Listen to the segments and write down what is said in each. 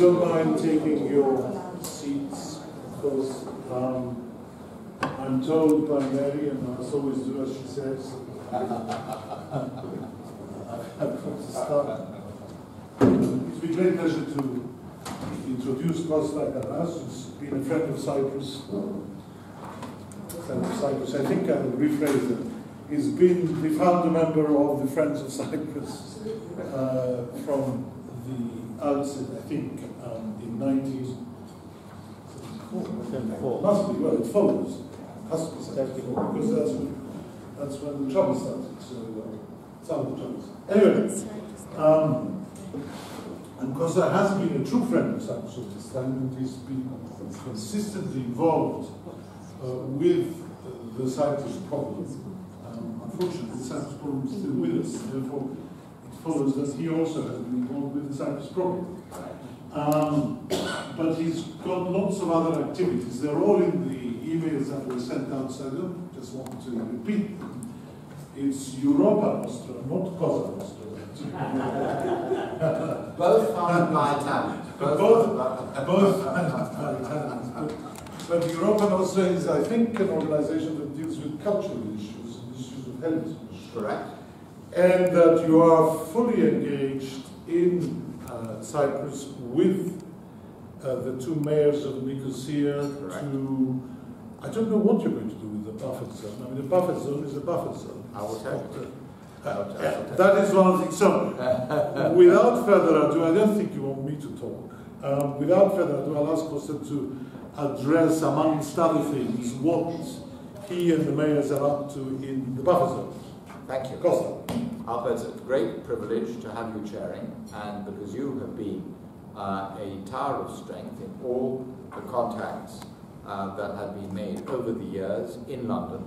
don't mind taking your seats, because I'm told by Mary, and I must always do as she says. I've got to start. It's been a great pleasure to introduce Costa Carras, who's been a friend of Cyprus. I think I'll rephrase it. He's been the founder member of the Friends of Cyprus from the outset, I think, in 1974. Must be, well, it follows. Has to be 74, because that's when the trouble started. So, some of the troubles. Anyway, and Costa has been a true friend of Cyprus at this time, and he's been consistently involved with the Cyprus problem. Unfortunately, the Cyprus problem is still with us, therefore it follows that he also has been involved with the Cyprus problem. But he's got lots of other activities. They're all in the emails that were sent out, so I don't just want to repeat them. It's Europa Nostra, not Cosa Nostra. Both founded by Italians. Both founded by Italians. But Europa Nostra is, I think, an organization that deals with cultural issues and issues of heritage. Correct. And that you are fully engaged in Cyprus with the two mayors of Nicosia. Correct. I don't know what you're going to do with the buffer zone. I mean, the buffer zone is a buffer zone. I will tell you. That is one of the things. So, without further ado, I don't think you want me to talk. Without further ado, I'll ask Costa to address, amongst other things, what he and the mayors are up to in the buffer zone. Thank you. Costa. Alba, it's a great privilege to have you chairing, and because you have been a tower of strength in all the contacts that have been made over the years in London.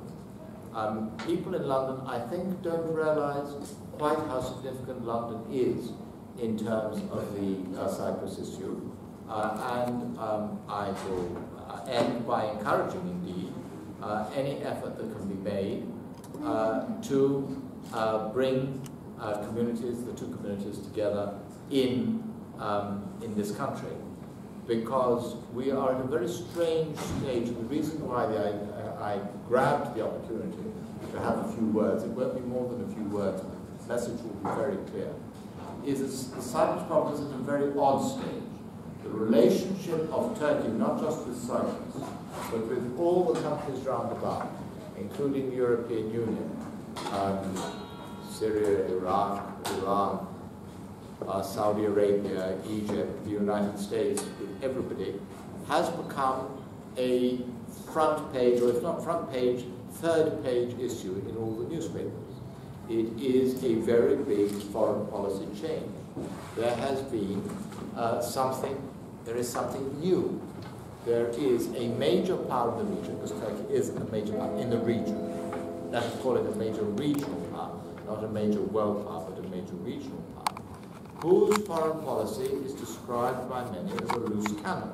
People in London, I think, don't realize quite how significant London is in terms of the Cyprus issue. And I will end by encouraging, indeed, any effort that can be made to bring communities, the two communities together in this country. Because we are at a very strange stage. The reason why I grabbed the opportunity to have a few words, it won't be more than a few words, the message will be very clear, is the Cyprus problem is at a very odd stage. The relationship of Turkey, not just with Cyprus, but with all the countries round about, including the European Union, Syria, Iraq, Iran, Saudi Arabia, Egypt, the United States, with everybody, has become a front page, or if not front page, third page issue in all the newspapers. It is a very big foreign policy change. There has been there is something new. There is a major power in the region, because Turkey is a major power in the region. Let's call it a major regional power, not a major world power, but a major regional power, whose foreign policy is described by many as a loose cannon.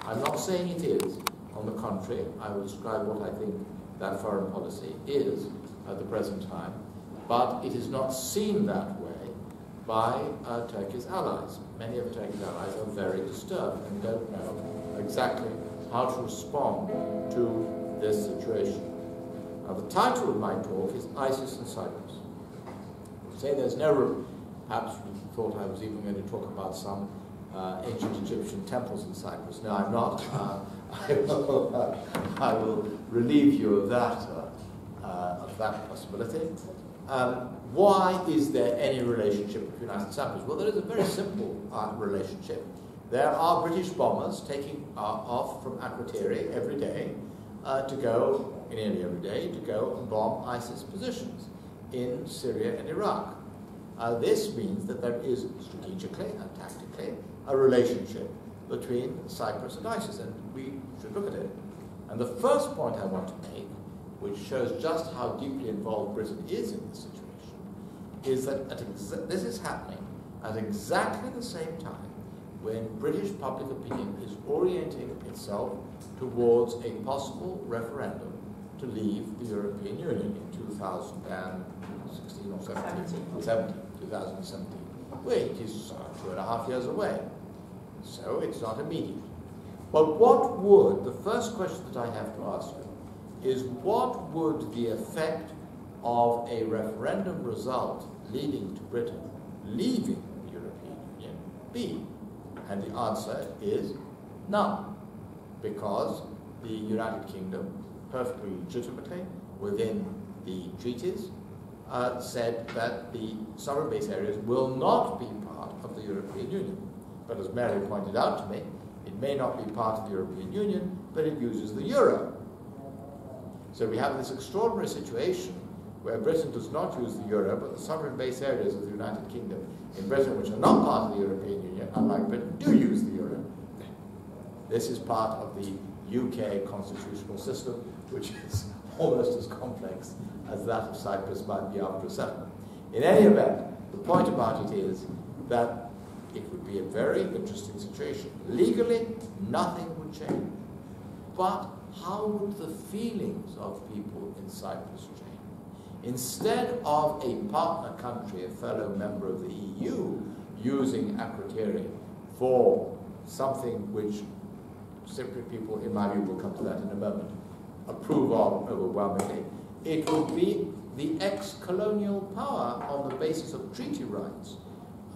I'm not saying it is. On the contrary, I will describe what I think that foreign policy is at the present time, but it is not seen that way by Turkey's allies. Many of Turkey's allies are very disturbed and don't know exactly how to respond to this situation. Now, the title of my talk is ISIS in Cyprus. Say there's no, perhaps you thought I was even going to talk about some ancient Egyptian temples in Cyprus. No, I'm not. I will relieve you of that possibility. Why is there any relationship between ISIS and Cyprus? Well, there is a very simple relationship. There are British bombers taking off from Akrotiri every day nearly every day, to go and bomb ISIS positions in Syria and Iraq. This means that there is strategically and tactically a relationship between Cyprus and ISIS, and we should look at it. And the first point I want to make, which shows just how deeply involved Britain is in this situation, is that this is happening at exactly the same time when British public opinion is orienting itself towards a possible referendum to leave the European Union in 2016 or 2017, which is 2.5 years away. So it's not immediate. But what would, the first question that I have to ask you is, what would the effect of a referendum result leading to Britain leaving the European Union be? And the answer is none, because the United Kingdom, perfectly legitimately, within the treaties, said that the sovereign base areas will not be part of the European Union. But as Mary pointed out to me, it may not be part of the European Union, but it uses the euro. So we have this extraordinary situation where Britain does not use the euro, but the sovereign base areas of the United Kingdom in Britain, which are not part of the European Union, unlike Britain, do use the euro. This is part of the UK constitutional system, which is almost as complex as that of Cyprus might be after a settlement. In any event, the point about it is that it would be a very interesting situation. Legally, nothing would change. But how would the feelings of people in Cyprus change? Instead of a partner country, a fellow member of the EU, using acroterium for something which Cypriot people, in my view, will come to that in a moment, approve of overwhelmingly, it would be the ex-colonial power on the basis of treaty rights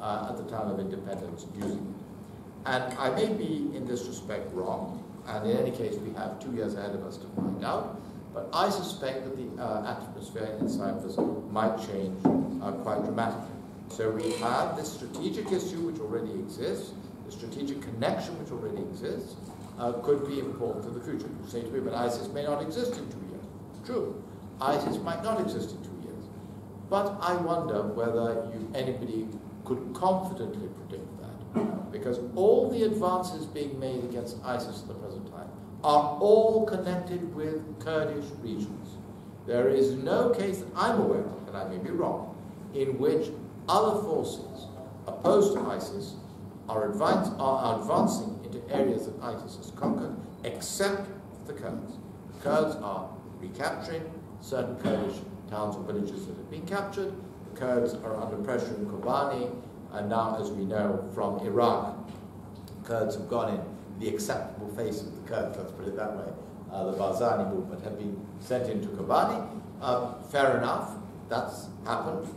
at the time of independence using it. And I may be in this respect wrong, and in any case we have 2 years ahead of us to find out, but I suspect that the atmosphere in Cyprus might change quite dramatically. So we have this strategic issue which already exists, the strategic connection which already exists, could be important in the future. You say to me, but ISIS may not exist in 2 years. True, ISIS might not exist in 2 years. But I wonder whether anybody could confidently predict that, because all the advances being made against ISIS at the present time are all connected with Kurdish regions. There is no case that I'm aware of, and I may be wrong, in which other forces opposed to ISIS are advancing into areas that ISIS has conquered, except the Kurds. The Kurds are recapturing certain Kurdish towns or villages that have been captured. The Kurds are under pressure in Kobani, and now, as we know from Iraq, Kurds have gone in the acceptable face of the Kurds, let's put it that way. The Barzani movement have been sent into Kobani. Fair enough, that's happened.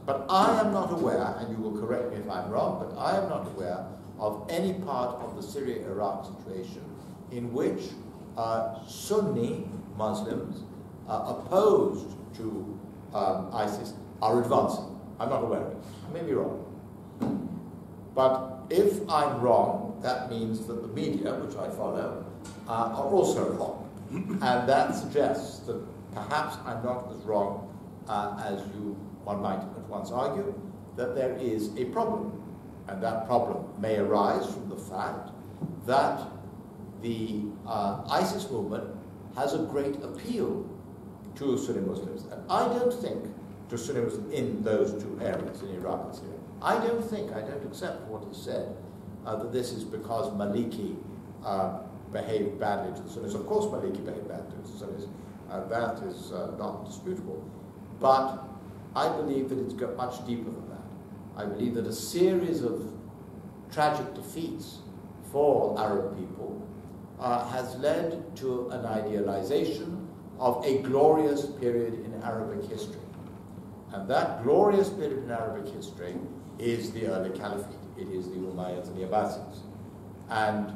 But I am not aware, and you will correct me if I'm wrong, but I am not aware of any part of the Syria-Iraq situation in which Sunni Muslims opposed to ISIS are advancing. I'm not aware of it. I may be wrong. But if I'm wrong, that means that the media, which I follow, are also wrong. And that suggests that perhaps I'm not as wrong as one might at once argue, that there is a problem. And that problem may arise from the fact that the ISIS movement has a great appeal to Sunni Muslims. And I don't think to Sunni Muslims in those two areas, in Iraq and Syria. I don't accept what is said, that this is because Maliki behaved badly to the Sunnis. Of course Maliki behaved badly to the Sunnis. That is not disputable. But I believe that it's got much deeper than that. I believe that a series of tragic defeats for Arab people has led to an idealization of a glorious period in Arabic history. And that glorious period in Arabic history is the early Caliphate. It is the Umayyads and the Abbasids. And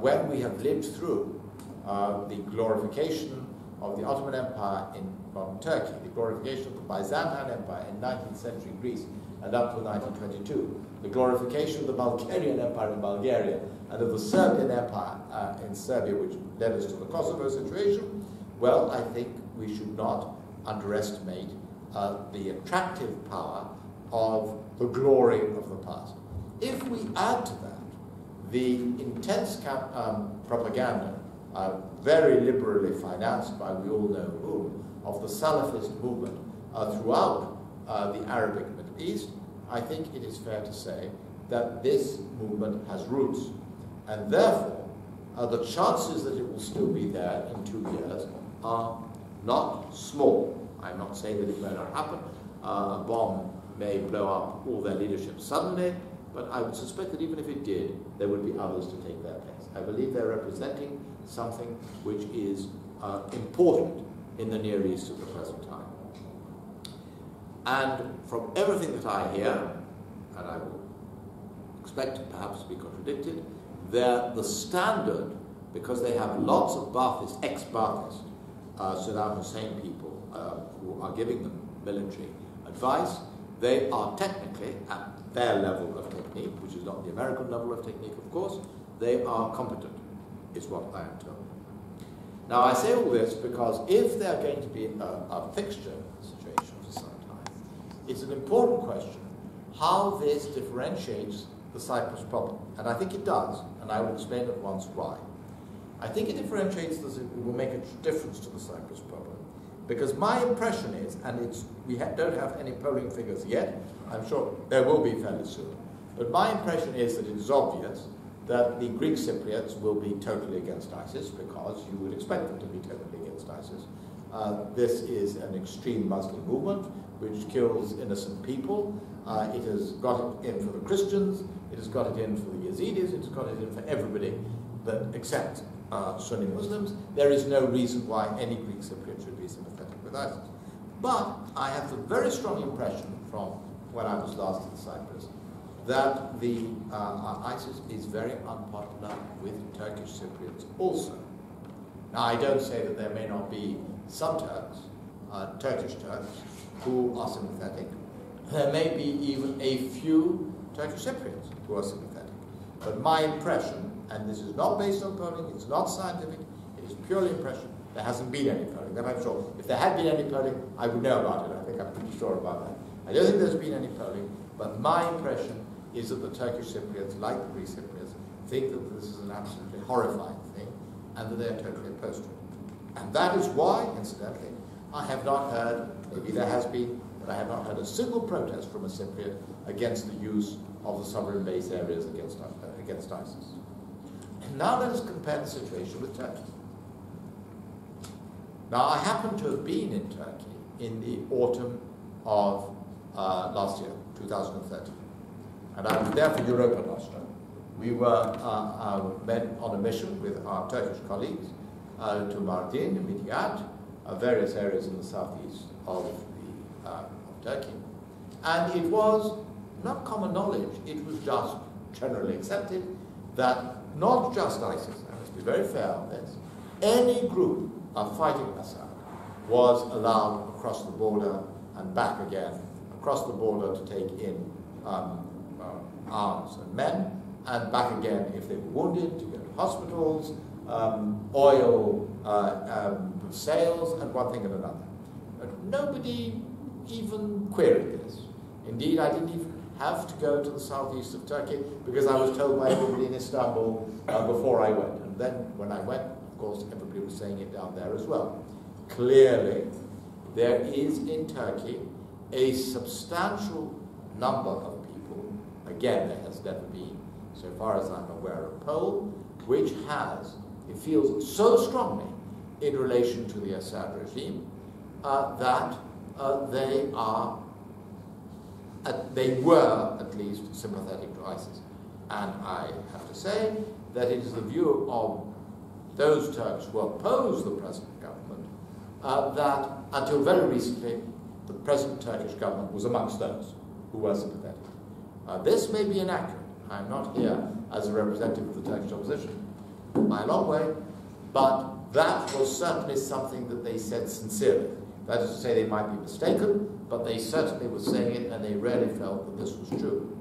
when we have lived through the glorification of the Ottoman Empire in modern Turkey, the glorification of the Byzantine Empire in 19th century Greece and up to 1922, the glorification of the Bulgarian Empire in Bulgaria and of the Serbian Empire in Serbia, which led us to the Kosovo situation, well, I think we should not underestimate the attractive power of the glory of the past. If we add to that the intense propaganda, very liberally financed by we all know whom, of the Salafist movement throughout the Arabic Middle East, I think it is fair to say that this movement has roots. And therefore, the chances that it will still be there in 2 years are not small. I'm not saying that it may not happen. A bomb may blow up all their leadership suddenly, but I would suspect that even if it did, there would be others to take their place. I believe they're representing something which is important in the Near East at the present time. And from everything that I hear, and I will expect perhaps to be contradicted, the standard, because they have lots of Ba'athist, ex-Ba'athist, Saddam Hussein people who are giving them military advice, they are technically, at their level of technique, which is not the American level of technique, of course, they are competent, is what I am told. Now, I say all this because if they are going to be a fixture situation for some time, it's an important question how this differentiates the Cyprus problem. And I think it does, and I will explain at once why. I think it differentiates this, it will make a difference to the Cyprus problem. Because my impression is, and we don't have any polling figures yet, I'm sure there will be fairly soon, but my impression is that it is obvious that the Greek Cypriots will be totally against ISIS, because you would expect them to be totally against ISIS. This is an extreme Muslim movement which kills innocent people. It has got it in for the Christians, it has got it in for the Yazidis, it has got it in for everybody except Sunni Muslims. There is no reason why any Greek Cypriot should be sympathetic with ISIS. But I have the very strong impression from when I was last in Cyprus that the ISIS is very unpopular with Turkish Cypriots also. Now, I don't say that there may not be some Turks, Turkish Turks, who are sympathetic. There may be even a few Turkish Cypriots who are sympathetic. But my impression, and this is not based on polling, it's not scientific, it is purely impression, there hasn't been any polling, that I'm sure. If there had been any polling, I would know about it. I think I'm pretty sure about that. I don't think there's been any polling, but my impression is that the Turkish Cypriots, like the Greek Cypriots, think that this is an absolutely horrifying thing, and that they are totally opposed to it. And that is why, incidentally, I have not heard, maybe there has been, but I have not heard a single protest from a Cypriot against the use of the sovereign base areas against ISIS. And now let us compare the situation with Turkey. Now, I happen to have been in Turkey in the autumn of last year, 2013. And I was there for Europa Nostra. We were men on a mission with our Turkish colleagues to Mardin, Midyat, various areas in the southeast of Turkey. And it was not common knowledge, it was just generally accepted that not just ISIS, I must be very fair on this, any group fighting Assad was allowed across the border and back again, across the border to take in arms and men, and back again if they were wounded, to go to hospitals, oil sales, and one thing and another. But nobody even queried this. Indeed, I didn't even have to go to the southeast of Turkey because I was told by everybody in Istanbul before I went. And then when I went, of course, everybody was saying it down there as well. Clearly, there is in Turkey a substantial number of people, again, there has never been, so far as I'm aware, a poll, which it feels so strongly in relation to the Assad regime that they were at least sympathetic to ISIS. And I have to say that it is the view of those Turks who oppose the present government that until very recently the present Turkish government was amongst those who were sympathetic. This may be inaccurate. I'm not here as a representative of the Turkish opposition by a long way, but that was certainly something that they said sincerely. That is to say, they might be mistaken, but they certainly were saying it, and they really felt that this was true.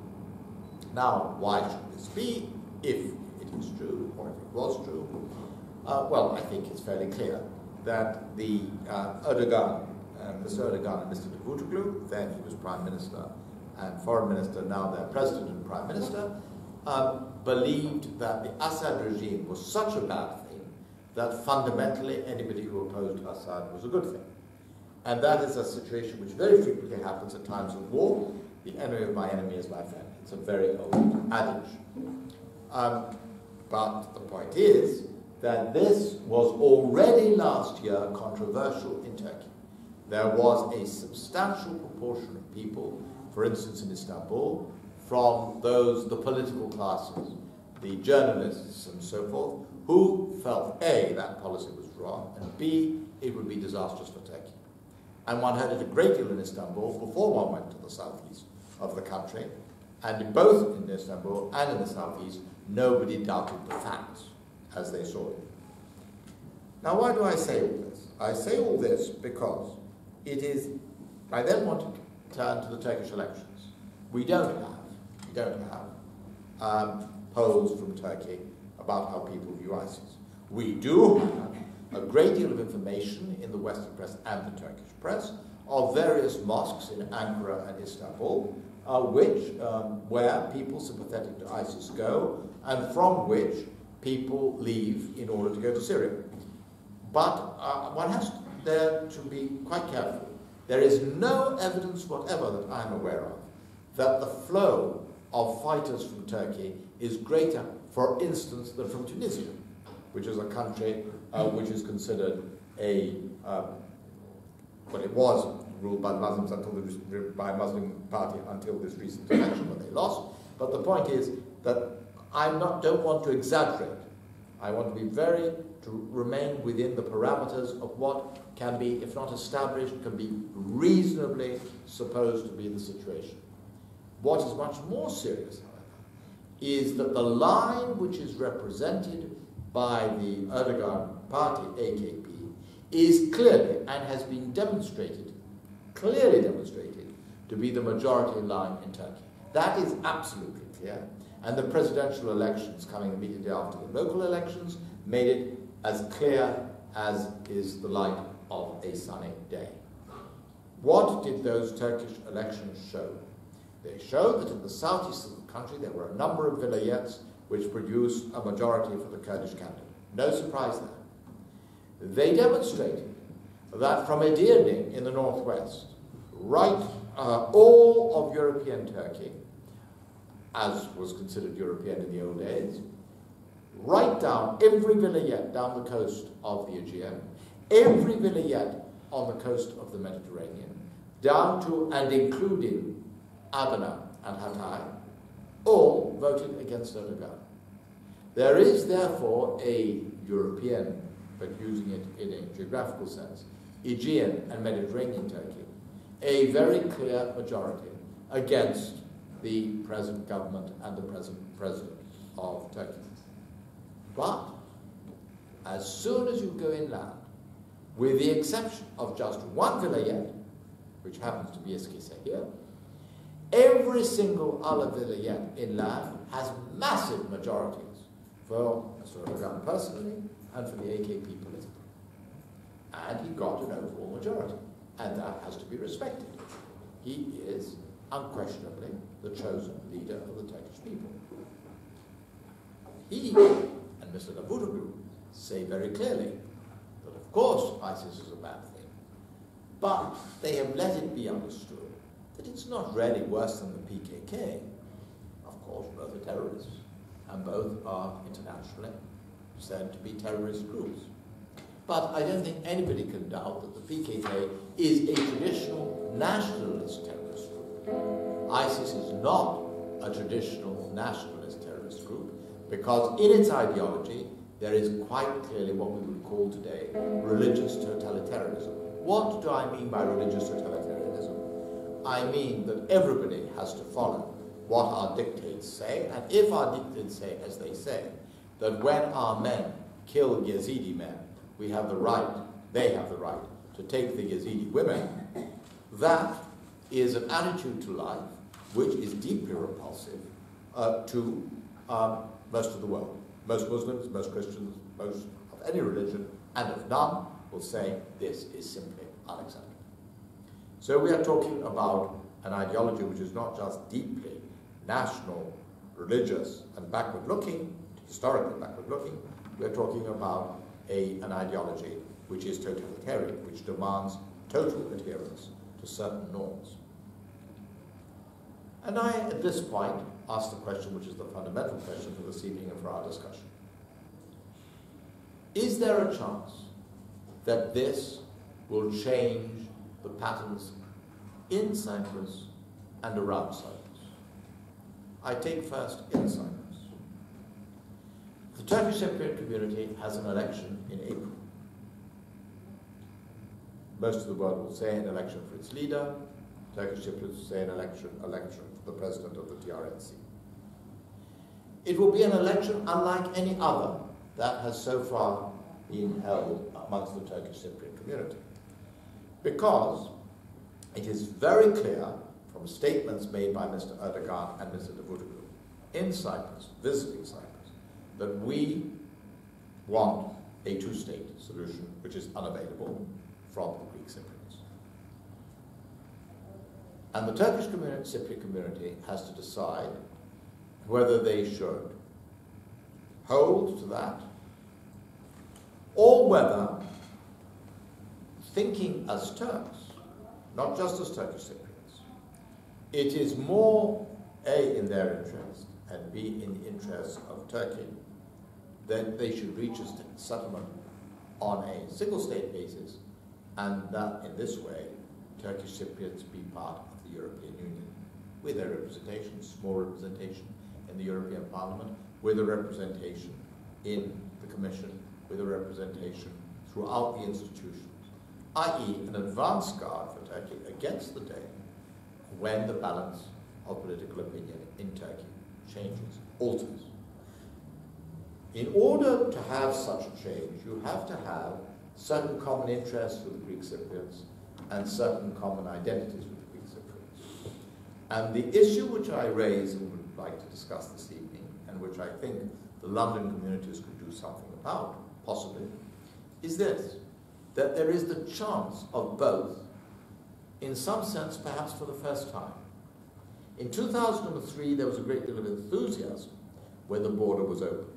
Now, why should this be, if it is true, or if it was true? Well, I think it's fairly clear that the Erdogan, Mr. Erdogan and Mr. Davutoglu, then he was Prime Minister and Foreign Minister, now they're President and Prime Minister, believed that the Assad regime was such a bad thing that fundamentally anybody who opposed Assad was a good thing. And that is a situation which very frequently happens at times of war. The enemy of my enemy is my friend. It's a very old adage. But the point is that this was already last year controversial in Turkey. There was a substantial proportion of people, for instance in Istanbul, from the political classes, the journalists and so forth, who felt A, that policy was wrong, and B, it would be disastrous for Turkey. And one heard it a great deal in Istanbul before one went to the southeast of the country, and both in Istanbul and in the southeast, nobody doubted the facts as they saw it. Now, why do I say all this? I say all this because I then want to turn to the Turkish elections. We don't have polls from Turkey about how people view ISIS. We do have a great deal of information in the Western press and the Turkish press of various mosques in Ankara and Istanbul, where people sympathetic to ISIS go, and from which people leave in order to go to Syria. But one has there to be quite careful. There is no evidence whatever that I am aware of that the flow of fighters from Turkey is greater, for instance, than from Tunisia, which is a country which is considered well, it was ruled by Muslims by a Muslim party until this recent election when they lost. But the point is that I don't want to exaggerate. I want to remain within the parameters of what can be, if not established, can be reasonably supposed to be the situation. What is much more serious, however, is that the line which is represented by the Erdogan party, AKP, is clearly, and has been clearly demonstrated, to be the majority line in Turkey. That is absolutely clear, and the presidential elections coming immediately after the local elections made it as clear as is the light of a sunny day. What did those Turkish elections show? They showed that in the southeast of the country there were a number of vilayets which produced a majority for the Kurdish candidate. No surprise there. They demonstrated that from Edirne in the northwest, all of European Turkey, as was considered European in the old days, right down every vilayet down the coast of the Aegean, every vilayet on the coast of the Mediterranean, down to and including Adana and Hatay, all voted against Erdogan. There is therefore a European, but using it in a geographical sense, Aegean and Mediterranean Turkey, a very clear majority against the present government and the present president of Turkey. But as soon as you go inland, with the exception of just one vilayet, which happens to be Eskişehir here, every single other vilayet inland has massive majorities for Mr. Erdogan personally and for the AKP politically. And he got an overall majority, and that has to be respected. He is unquestionably the chosen leader of the Turkish people. He and Mr. Davutoglu say very clearly that of course ISIS is a bad thing, but they have let it be understood that it's not really worse than the PKK. Of course, both are terrorists, and both are internationally said to be terrorist groups. But I don't think anybody can doubt that the PKK is a traditional nationalist terrorist group. ISIS is not a traditional nationalist terrorist group because in its ideology there is quite clearly what we would call today religious totalitarianism. What do I mean by religious totalitarianism? I mean that everybody has to follow what our dictates say, and if our dictates say, as they say, that when our men kill Yazidi men, we have the right, they have the right, to take the Yazidi women, that is an attitude to life which is deeply repulsive to most of the world. Most Muslims, most Christians, most of any religion, and of none, will say this is simply unacceptable. So we are talking about an ideology which is not just deeply national, religious, and backward-looking, historically backward-looking. We are talking about an ideology which is totalitarian, which demands total adherence to certain norms. And I, at this point, ask the question which is the fundamental question for this evening and for our discussion. Is there a chance that this will change the patterns in Cyprus and around Cyprus? I take first in Cyprus. The Turkish Cypriot community has an election in April. Most of the world will say an election for its leader. Turkish Cypriots will say an election for the president of the TRNC. It will be an election unlike any other that has so far been held amongst the Turkish Cypriot community, because it is very clear from statements made by Mr. Erdogan and Mr. Davutoglu in Cyprus, visiting Cyprus, that we want a two-state solution which is unavailable from the Greek Cypriots. And the Turkish Cypriot community has to decide whether they should hold to that, or whether, thinking as Turks, not just as Turkish Cypriots, it is more, A, in their interest, and B, in the interest of Turkey, that they should reach a settlement on a single-state basis, and that, in this way, Turkish Cypriots be part of the European Union, with their representation, small representation in the European Parliament, with a representation in the Commission, with a representation throughout the institutions, i.e. an advance guard for Turkey against the day when the balance of political opinion in Turkey changes, alters. In order to have such a change, you have to have certain common interests with the Greek Cypriots and certain common identities with the Greek Cypriots. And the issue which I raise and would like to discuss this evening, and which I think the London communities could do something about, possibly, is this, that there is the chance of both, in some sense perhaps for the first time. In 2003 there was a great deal of enthusiasm when the border was opened,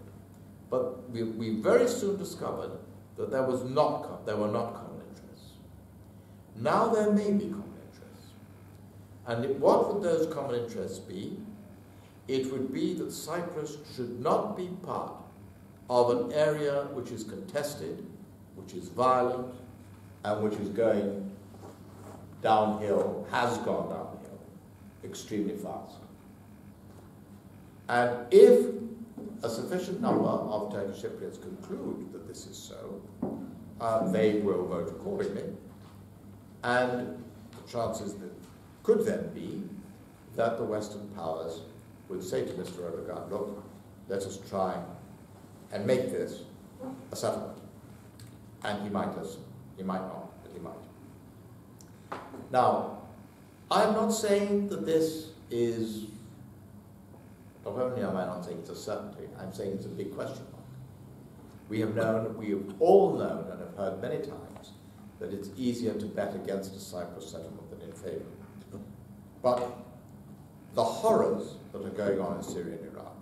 but we very soon discovered that there were not common interests. Now there may be common interests. And what would those common interests be? It would be that Cyprus should not be part of an area which is contested, which is violent, and which is going downhill, has gone downhill, extremely fast. And if a sufficient number of Turkish Cypriots conclude that this is so, they will vote accordingly. And the chances that could then be that the Western powers would say to Mr. Erdogan, look, let us try and make this a settlement. And he might listen. He might not, but he might. Now, I'm not saying that this is, not only am I not saying it's a certainty, I'm saying it's a big question mark. We have all known and have heard many times that it's easier to bet against a Cyprus settlement than in favor. But the horrors that are going on in Syria and Iraq,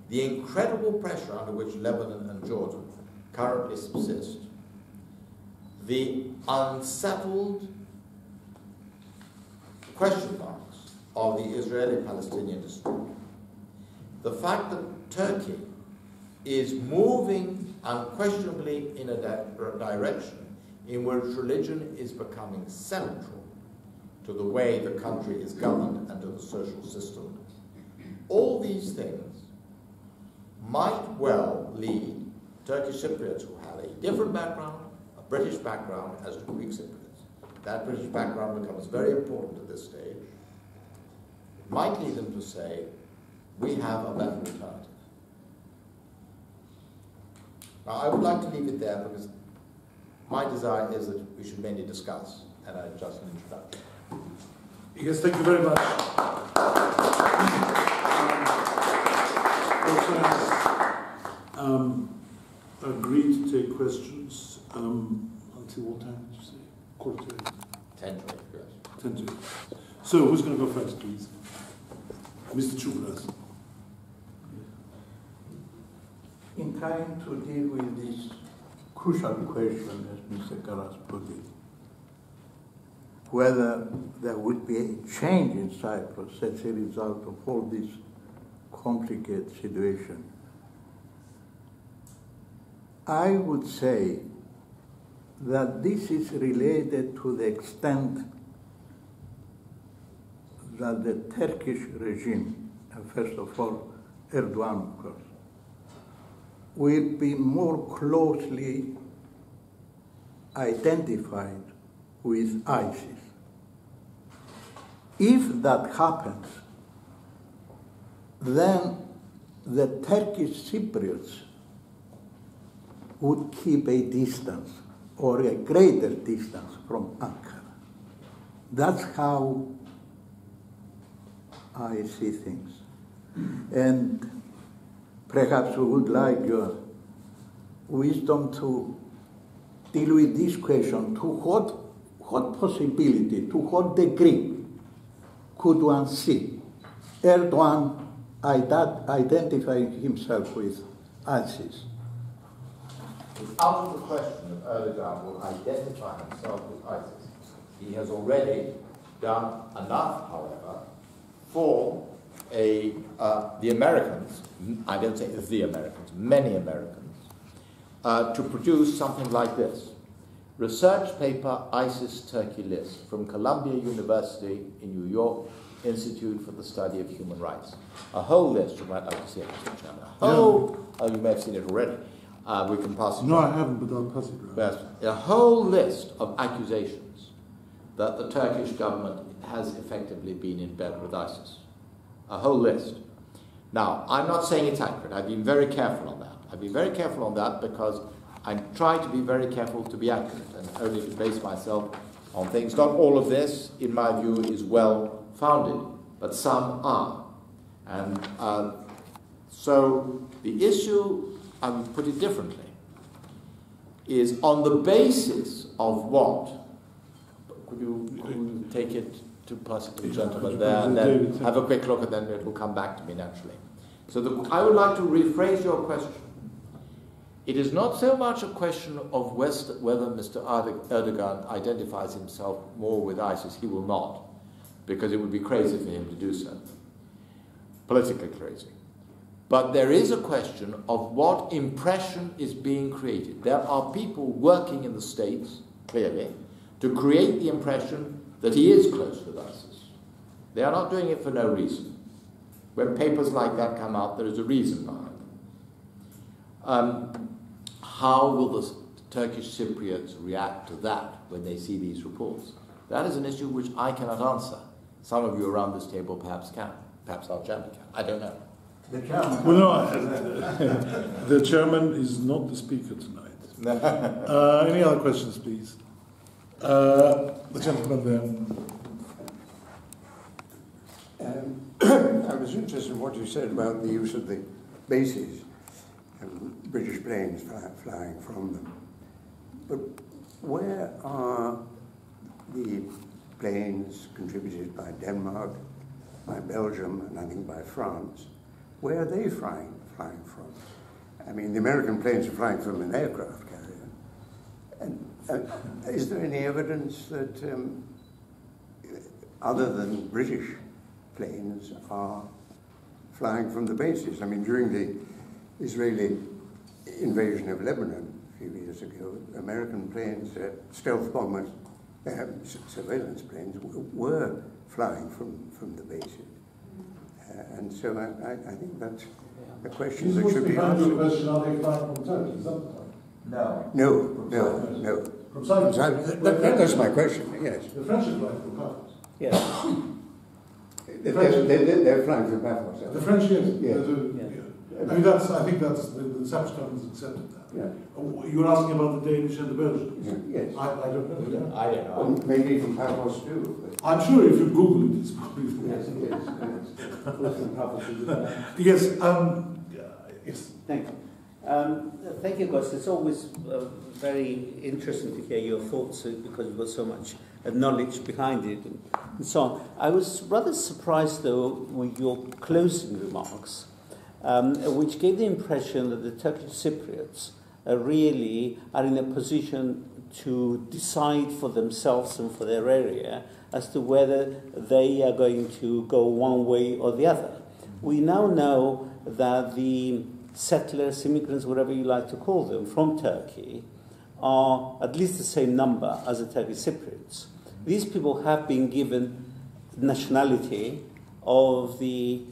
the incredible pressure under which Lebanon and Jordan currently subsist, the unsettled question marks of the Israeli-Palestinian dispute, the fact that Turkey is moving unquestionably in a direction in which religion is becoming central to the way the country is governed and to the social system, all these things might well lead Turkish Cypriots who have a different background, a British background, as do Greek Cypriots. That British background becomes very important at this stage. It might lead them to say, we have a better alternative. Now, I would like to leave it there because my desire is that we should mainly discuss, and just an introduction. Yes, thank you very much. Agreed to take questions until what time did you say? Quarter to 10 to 8, yes. 10 to 8. So, who's going to go first, please? Mr. Chubras. In trying to deal with this crucial question, as Mr. Carras put it, whether there would be a change in Cyprus as a result of all this complicated situation, I would say that this is related to the extent that the Turkish regime first of all, Erdogan, of course, will be more closely identified with ISIS. If that happens, then the Turkish Cypriots would keep a distance or a greater distance from Ankara. That's how I see things. And perhaps we would like your wisdom to deal with this question: to what possibility, to what degree could one see Erdogan identifying himself with ISIS? It's out of the question that Erdogan will identify himself with ISIS. He has already done enough, however, for the Americans, I don't say the Americans, many Americans, to produce something like this. Research paper ISIS Turkey list from Columbia University in New York, Institute for the Study of Human Rights. A whole list, you might like to see it, Mr. Chairman. Oh, you may have seen it already. We can pass it. No, I haven't, but I'll pass it around. A whole list of accusations that the Turkish government has effectively been in bed with ISIS. A whole list. Now, I'm not saying it's accurate. I've been very careful on that. I've been very careful on that because I try to be very careful to be accurate and only to base myself on things. Not all of this, in my view, is well founded, but some are. And so the issue, I would put it differently, is on the basis of what? Could you take it to pass it to the gentleman there and then have a quick look and then it will come back to me naturally. So I would like to rephrase your question. It is not so much a question of whether Mr. Erdogan identifies himself more with ISIS. He will not, because it would be crazy for him to do so, politically crazy. But there is a question of what impression is being created. There are people working in the States, clearly, to create the impression that he is close with ISIS. They are not doing it for no reason. When papers like that come out, there is a reason behind them. How will the Turkish Cypriots react to that when they see these reports? That is an issue which I cannot answer. Some of you around this table perhaps can. Perhaps our chairman can. I don't know. The chairman. Well, no, the chairman is not the speaker tonight. Any other questions, please? The gentleman there. I was interested in what you said about the use of the bases and British planes flying from them. But where are the planes contributed by Denmark, by Belgium, and I think by France? Where are they flying from? I mean, the American planes are flying from an aircraft carrier. And is there any evidence that other than British planes are flying from the bases? I mean, during the Israeli invasion of Lebanon a few years ago, American planes, stealth bombers, surveillance planes, were flying from the bases. And so I think that's a question that should be answered. Your question, are they flying from Turkey? Is that the point? No. From Cyprus? That's my question, yes. The French are flying from Paphos. Yes. They're flying from Paphos. The French, yes. Yeah. I mean, I think that's the Cyprus government has accepted that. Yeah. You were asking about the Danish and the Belgians. Yes. I don't know. Yeah. I don't know. Well, maybe from Paphos too. But I'm sure if you Google it, it's probably yes, it is. Yes. Yes. Thank you. Thank you, Costa. It's always very interesting to hear your thoughts because you've got so much knowledge behind it and so on. I was rather surprised, though, with your closing remarks, which gave the impression that the Turkish Cypriots really are in a position to decide for themselves and for their area as to whether they are going to go one way or the other. We now know that the settlers, immigrants, whatever you like to call them, from Turkey are at least the same number as the Turkish Cypriots. These people have been given nationality of the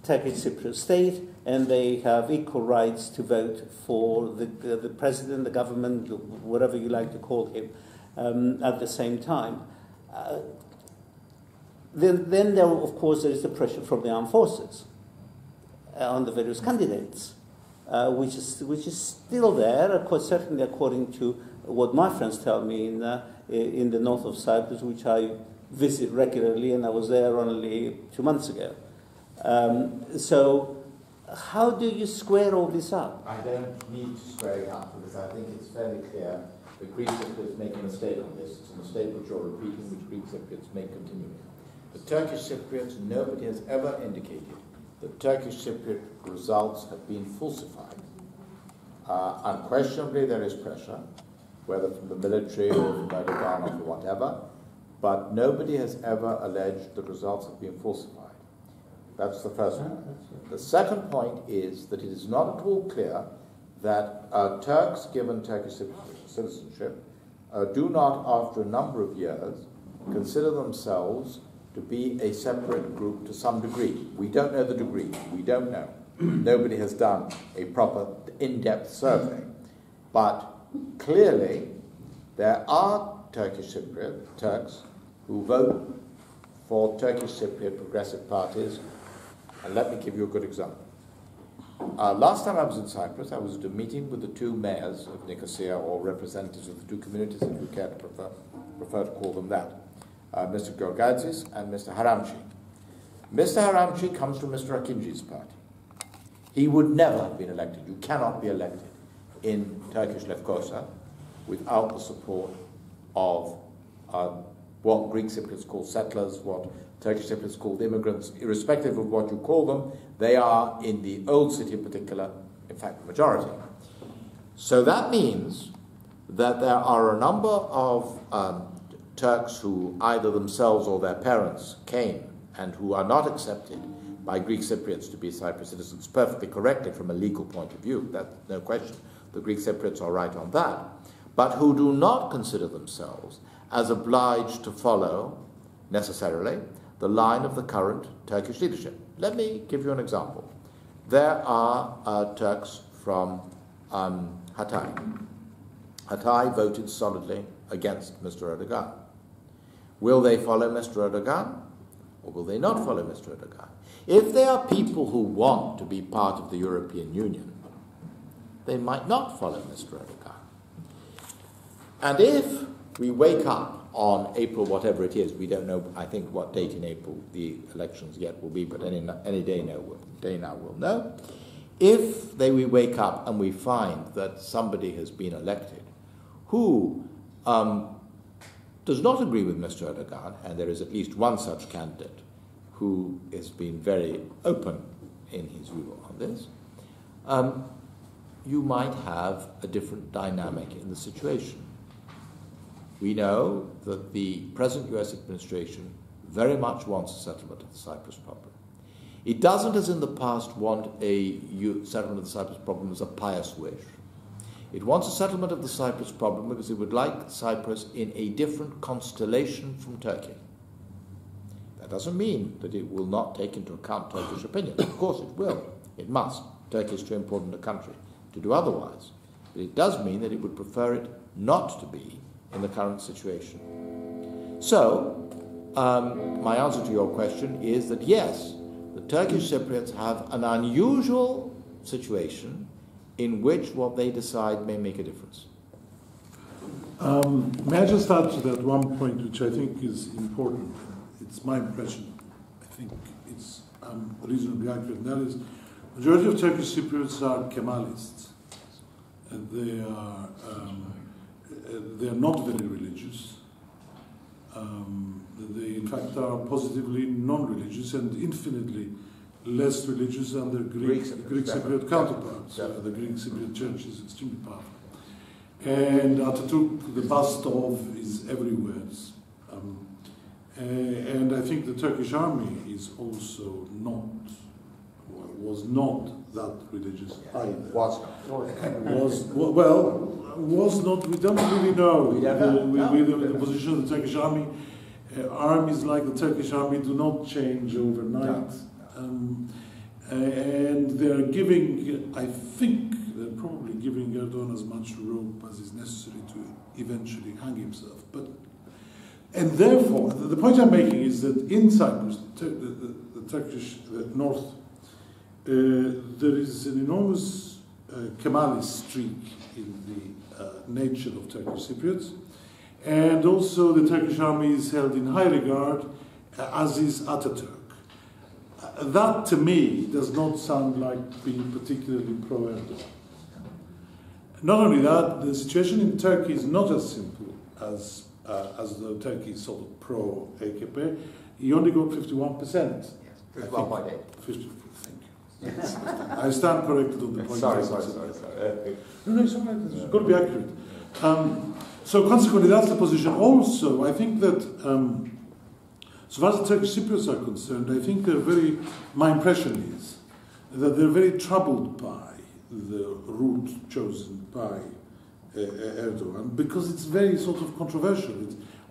Turkish Cypriot state, and they have equal rights to vote for the president, the government, whatever you like to call him, at the same time. Then there, of course, there is the pressure from the armed forces on the various candidates, which is still there, of course, certainly according to what my friends tell me in the north of Cyprus, which I visit regularly, and I was there only 2 months ago. So how do you square all this up? I don't need to square it up, because I think it's fairly clear that Greek Cypriots make a mistake on this. It's a mistake which you're repeating, which Greek Cypriots may continue. The Turkish Cypriots, nobody has ever indicated that Turkish Cypriot results have been falsified. Unquestionably, there is pressure, whether from the military or from Erdogan or from whatever, but nobody has ever alleged the results have been falsified. That's the first point. The second point is that it is not at all clear that Turks given Turkish citizenship do not, after a number of years, consider themselves to be a separate group to some degree. We don't know the degree. We don't know. Nobody has done a proper in-depth survey. But clearly, there are Turkish Turks who vote for Turkish Cypriot progressive parties. And let me give you a good example. Last time I was in Cyprus, I was at a meeting with the two mayors of Nicosia, or representatives of the two communities, if you care to prefer to call them that, Mr. Gorgadzis and Mr. Haramchi. Mr. Haramchi comes from Mr. Akinji's party. He would never have been elected. You cannot be elected in Turkish Lefkosa without the support of what Greek Cypriots call settlers, what Turkish Cypriots called immigrants. Irrespective of what you call them, they are, in the old city in particular, in fact, the majority. So that means that there are a number of Turks who either themselves or their parents came and who are not accepted by Greek Cypriots to be Cyprus citizens perfectly correctly from a legal point of view. That's no question. The Greek Cypriots are right on that. But who do not consider themselves as obliged to follow, necessarily, the line of the current Turkish leadership. Let me give you an example. There are Turks from Hatay. Hatay voted solidly against Mr. Erdogan. Will they follow Mr. Erdogan, or will they not follow Mr. Erdogan? If they are people who want to be part of the European Union, they might not follow Mr. Erdogan. And if we wake up on April, whatever it is, we don't know, I think, what date in April the elections yet will be, but any day now we'll know. If we wake up and we find that somebody has been elected who does not agree with Mr. Erdogan, and there is at least one such candidate who has been very open in his view on this, you might have a different dynamic in the situation. We know that the present US administration very much wants a settlement of the Cyprus problem. It doesn't, as in the past, want a settlement of the Cyprus problem as a pious wish. It wants a settlement of the Cyprus problem because it would like Cyprus in a different constellation from Turkey. That doesn't mean that it will not take into account Turkish opinion. Of course it will. It must. Turkey is too important a country to do otherwise. But it does mean that it would prefer it not to be in the current situation. So, my answer to your question is that yes, the Turkish Cypriots have an unusual situation in which what they decide may make a difference. May I just add to that one point which I think is important? It's my impression. I think it's reasonably accurate. And that is, the majority of Turkish Cypriots are Kemalists. And they are not very religious. They, in fact, are positively non-religious and infinitely less religious than their Greek Cypriot counterparts. The Greek Cypriot Church is extremely powerful. And Atatürk, the bust of, is everywhere. And I think the Turkish army is also was not that religious either. Was not, we don't really know. The position of the Turkish army. Armies like the Turkish army do not change overnight. And they're giving, I think, they're probably giving Erdogan as much rope as is necessary to eventually hang himself. And therefore, the point I'm making is that in Cyprus, the Turkish north, there is an enormous Kemalist streak in the nature of Turkish Cypriots, and also the Turkish army is held in high regard, as is Ataturk. That, to me, does not sound like being particularly pro-Erdogan. Not only that, the situation in Turkey is not as simple as the Turkey is sort of pro-AKP. He only got 51%. Yes, 51.8. 50, thank you. I stand corrected on the point. Sorry. No, it's all right. It's got to be accurate. So consequently, that's the position. Also, I think that so far as the Turkish Cypriots are concerned, I think my impression is that they're very troubled by the route chosen by Erdogan, because it's very sort of controversial.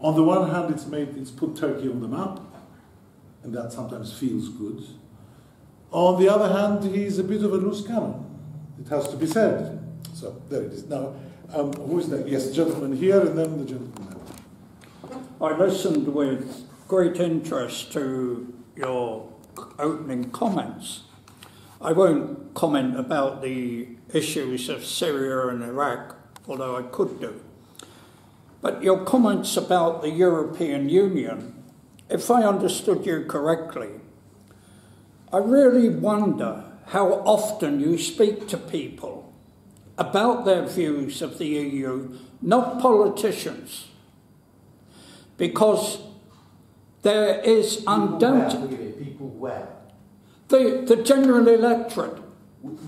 On the one hand, it's put Turkey on the map, and that sometimes feels good. On the other hand, he's a bit of a loose cannon. It has to be said. So there it is. Now, who is that? Yes, the gentleman here, and then the gentleman there. I listened with great interest to your opening comments. I won't comment about the issues of Syria and Iraq, although I could do. But your comments about the European Union, if I understood you correctly, I really wonder how often you speak to people about their views of the EU, not politicians, because there is undoubtedly... People where? The general electorate.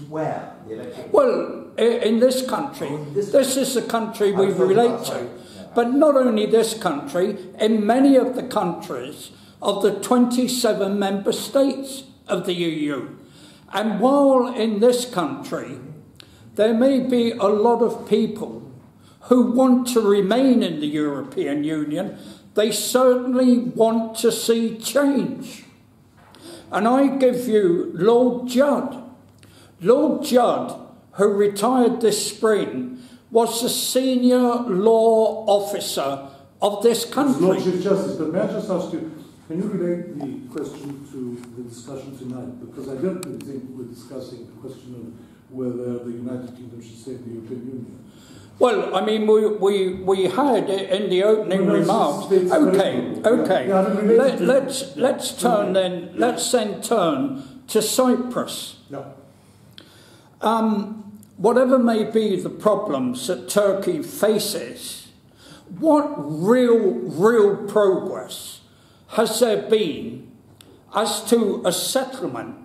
Where? The electorate? Well, in this country, this is the country we relate to. But not only this country, in many of the countries of the 27 member states of the EU. And while in this country, there may be a lot of people who want to remain in the European Union, they certainly want to see change. And I give you Lord Judd. Lord Judd, who retired this spring, was the senior law officer of this country. Lord Chief Justice, but may I just ask you, can you relate the question to the discussion tonight? Because I don't really think we're discussing the question of whether the United Kingdom should stay in the European Union. Well, I mean, we had in the opening remarks. Okay. Yeah, let's turn then. Let's then turn to Cyprus. No. Whatever may be the problems that Turkey faces, what real progress has there been as to a settlement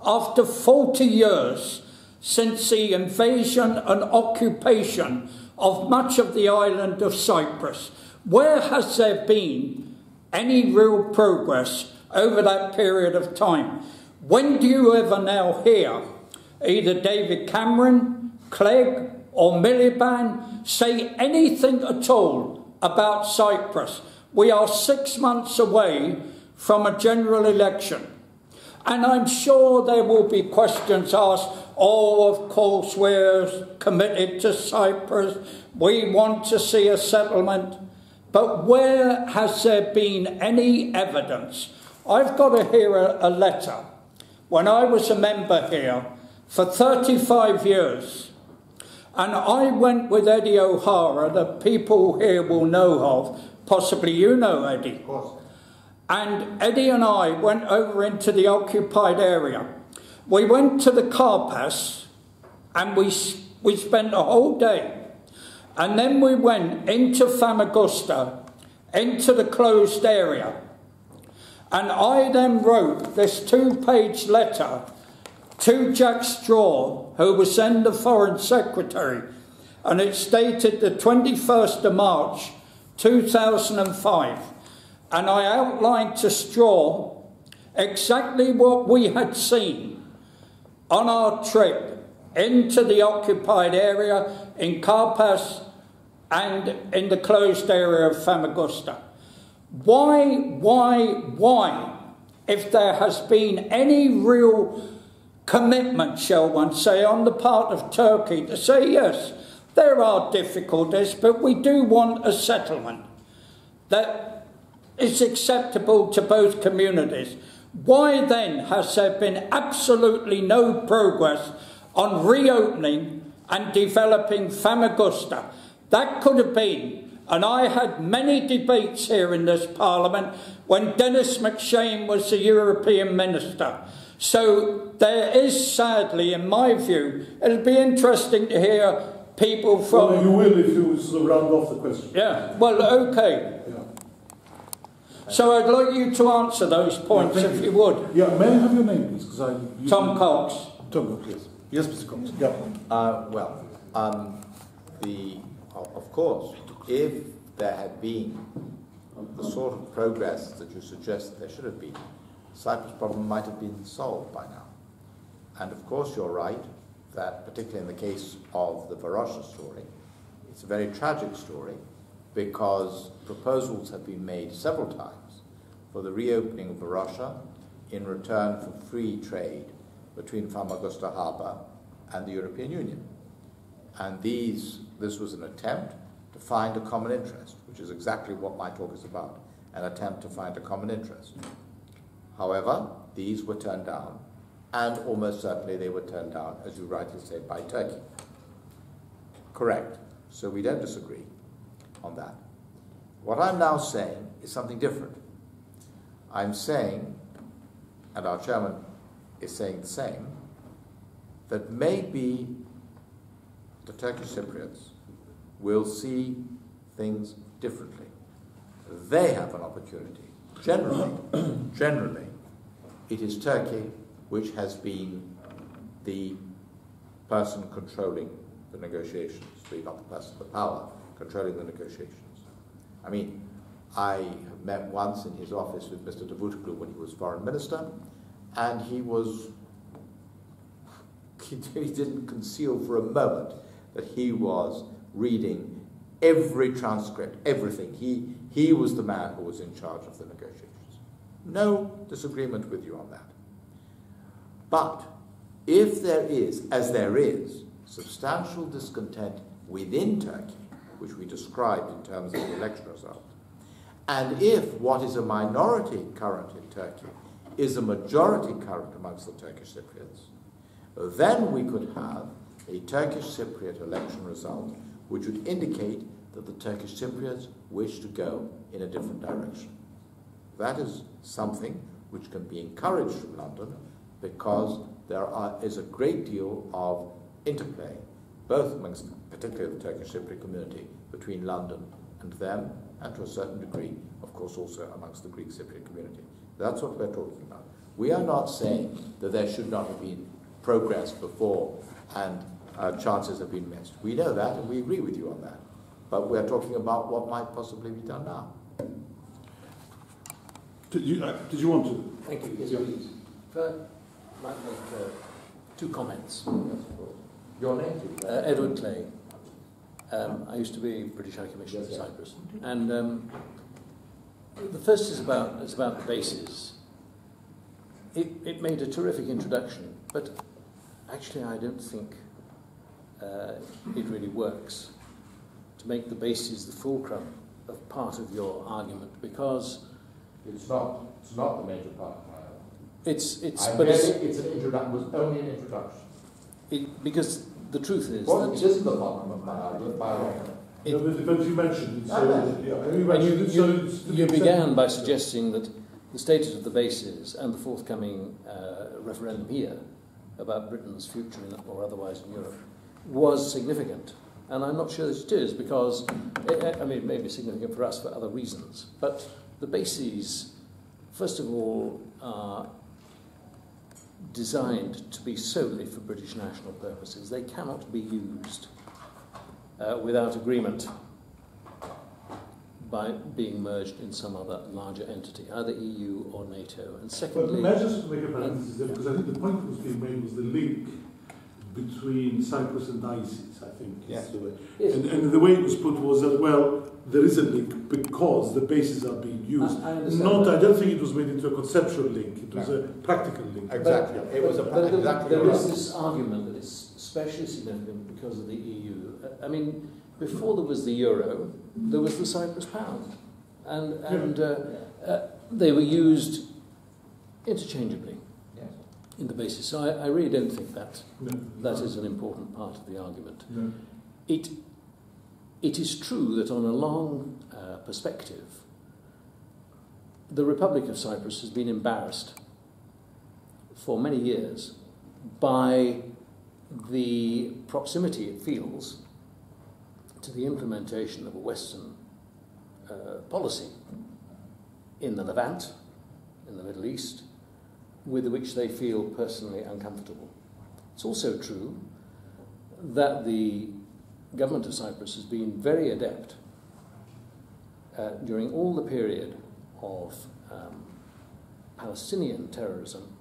after 40 years since the invasion and occupation of much of the island of Cyprus? Where has there been any real progress over that period of time? When do you ever now hear either David Cameron, Clegg or Miliband say anything at all about Cyprus? We are 6 months away from a general election. And I'm sure there will be questions asked, oh, of course, we're committed to Cyprus, we want to see a settlement. But where has there been any evidence? I've got to hear a letter. When I was a member here for 35 years, and I went with Eddie O'Hara, that people here will know of, possibly you know Eddie. Of course. And Eddie and I went over into the occupied area. We went to the Carpas and we spent a whole day. And then we went into Famagusta, into the closed area. And I then wrote this 2-page letter to Jack Straw, who was then the Foreign Secretary. And it's dated the 21st of March, 2005. And I outlined to Straw exactly what we had seen on our trip into the occupied area in Carpas and in the closed area of Famagusta. Why, if there has been any real commitment, shall one say, on the part of Turkey to say, yes, there are difficulties, but we do want a settlement that is acceptable to both communities. Why then has there been absolutely no progress on reopening and developing Famagusta? That could have been, and I had many debates here in this Parliament when Dennis McShane was the European Minister. So there is, sadly, in my view, it'll be interesting to hear people from... Well, you will if you sort of round off the question. Yeah, well, okay. Yeah. So I'd like you to answer those points, if you would. Yeah, may I have your name, please? Tom Cox. Tom Cox, yes. Yes, Mr. Cox. Yeah. Of course, if there had been the sort of progress that you suggest there should have been, the Cyprus problem might have been solved by now. And of course you're right that, particularly in the case of the Varosha story, it's a very tragic story because proposals have been made several times for the reopening of Varosha in return for free trade between Famagusta Harbour and the European Union. And this was an attempt to find a common interest, which is exactly what my talk is about, an attempt to find a common interest. However, these were turned down, and almost certainly they were turned down, as you rightly say, by Turkey. Correct. So we don't disagree on that. What I'm now saying is something different. I'm saying, and our chairman is saying the same, that maybe the Turkish Cypriots will see things differently. They have an opportunity. Generally, it is Turkey which has been the person controlling the negotiations, not the person, the power controlling the negotiations. I mean, I have met once in his office with Mr. Davutoglu when he was foreign minister, and he didn't conceal for a moment that he was reading every transcript, everything. He was the man who was in charge of the negotiations. No disagreement with you on that. But if there is, as there is, substantial discontent within Turkey, which we described in terms of the election result, and if what is a minority current in Turkey is a majority current amongst the Turkish Cypriots, then we could have a Turkish Cypriot election result which would indicate that the Turkish Cypriots wish to go in a different direction. That is something which can be encouraged from London because there is a great deal of interplay, both amongst particularly the Turkish Cypriot community, between London and them, and to a certain degree, of course, also amongst the Greek Cypriot community. That's what we're talking about. We are not saying that there should not have been progress before and chances have been missed. We know that and we agree with you on that. But we're talking about what might possibly be done now. Did you want to? Thank you. Yes, please. I'd like to make two comments. Your name, please? Edward Clay. I used to be British High Commissioner for Cyprus. And the first is about the bases. It made a terrific introduction, but actually I don't think it really works to make the bases the fulcrum of part of your argument, because it's not the major part of my argument. It's an introduction. Was only an introduction. Because the truth is that it isn't the fulcrum of my argument by a long way. But you mentioned you began by suggesting that the status of the bases and the forthcoming referendum here about Britain's future or otherwise in Europe was significant. And I'm not sure that it is, because, it may be significant for us for other reasons. But the bases, first of all, are designed to be solely for British national purposes. They cannot be used without agreement by being merged in some other larger entity, either EU or NATO. And secondly... But may I just make a parenthesis there, because I think the point that was being made was the link between Cyprus and ISIS, I think. Yes. Is the way. Yes. And the way it was put was that, well, there is a link because the bases are being used. I understand I don't think it was made into a conceptual link, it was a practical link. Exactly. It was There is this argument that it's especially significant because of the EU. I mean, before there was the euro, there was the Cyprus pound, and they were used interchangeably in the basis. So I really don't think that is an important part of the argument. No. It is true that on a long perspective, the Republic of Cyprus has been embarrassed for many years by the proximity it feels to the implementation of a Western policy in the Levant, in the Middle East, with which they feel personally uncomfortable. It's also true that the government of Cyprus has been very adept during all the period of Palestinian terrorism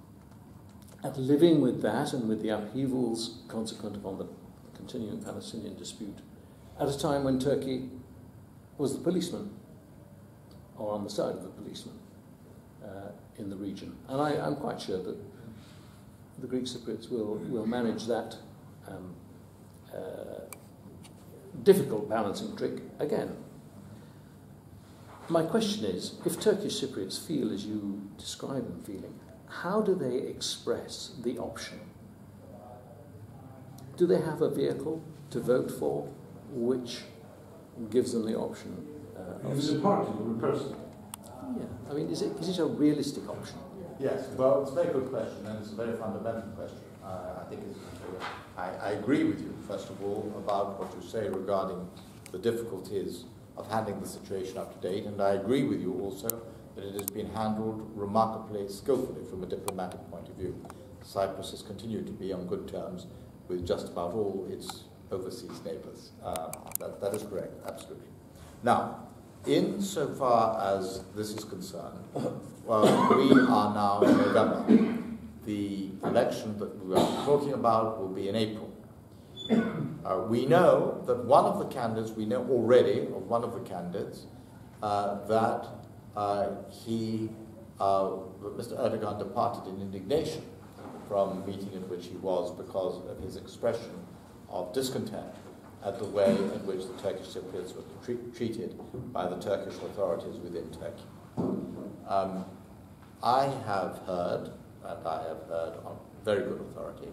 at living with that and with the upheavals consequent upon the continuing Palestinian dispute at a time when Turkey was the policeman, or on the side of the policeman, in the region. And I'm quite sure that the Greek Cypriots will manage that difficult balancing trick again. My question is, if Turkish Cypriots feel as you describe them feeling, how do they express the option? Do they have a vehicle to vote for which gives them the option? Is it a party or a person? Yeah, I mean, is it a realistic option? Yes, well, it's a very good question, and it's a very fundamental question. I think I agree with you, first of all, about what you say regarding the difficulties of handling the situation up to date, and I agree with you also that it has been handled remarkably skillfully from a diplomatic point of view. Cyprus has continued to be on good terms with just about all its overseas neighbours. That is correct, absolutely. Now, insofar as this is concerned, well, we are now in November. The election that we are talking about will be in April. We know that one of the candidates, we know already of one of the candidates, that Mr. Erdogan departed in indignation from the meeting at which he was because of his expression of discontent at the way in which the Turkish Cypriots were treated by the Turkish authorities within Turkey. I have heard, and I have heard on very good authority,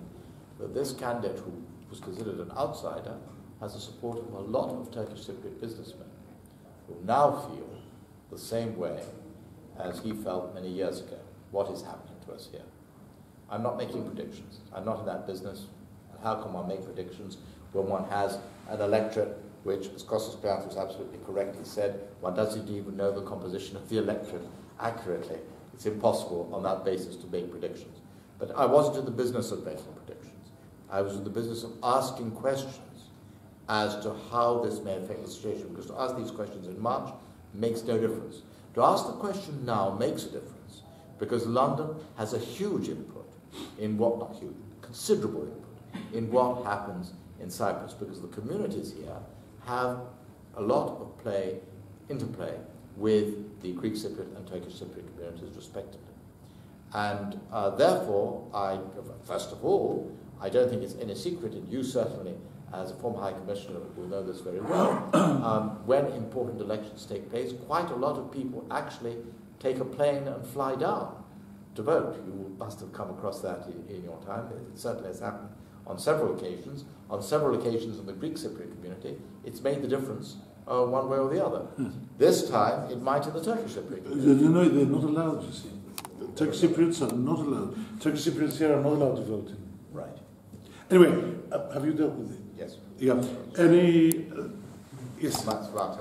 that this candidate, who was considered an outsider, has the support of a lot of Turkish Cypriot businessmen who now feel the same way as he felt many years ago. What is happening to us here? I'm not making predictions. I'm not in that business. And how can one make predictions when one has an electorate which, as Costa Carras absolutely correctly said, one doesn't even know the composition of the electorate accurately. It's impossible on that basis to make predictions. But I wasn't in the business of making predictions. I was in the business of asking questions as to how this may affect the situation, because to ask these questions in March makes no difference. To ask the question now makes a difference, because London has a huge input in what, not huge, considerable input in what happens in Cyprus, because the communities here have a lot of interplay with the Greek Cypriot and Turkish Cypriot communities respectively. And therefore, first of all, I don't think it's any secret, and you certainly, as a former High Commissioner, will know this very well, when important elections take place, quite a lot of people actually take a plane and fly down to vote. You must have come across that in your time. It certainly has happened on several occasions. On several occasions in the Greek Cypriot community, it's made the difference one way or the other. This time, it might in the Turkish Cypriot community. No, they're not allowed, you see. Turkish Cypriots are not allowed. Turkish Cypriots here are not allowed to vote in. Right. Anyway, have you dealt with it? Yes. Yeah. Any... yes. That's right.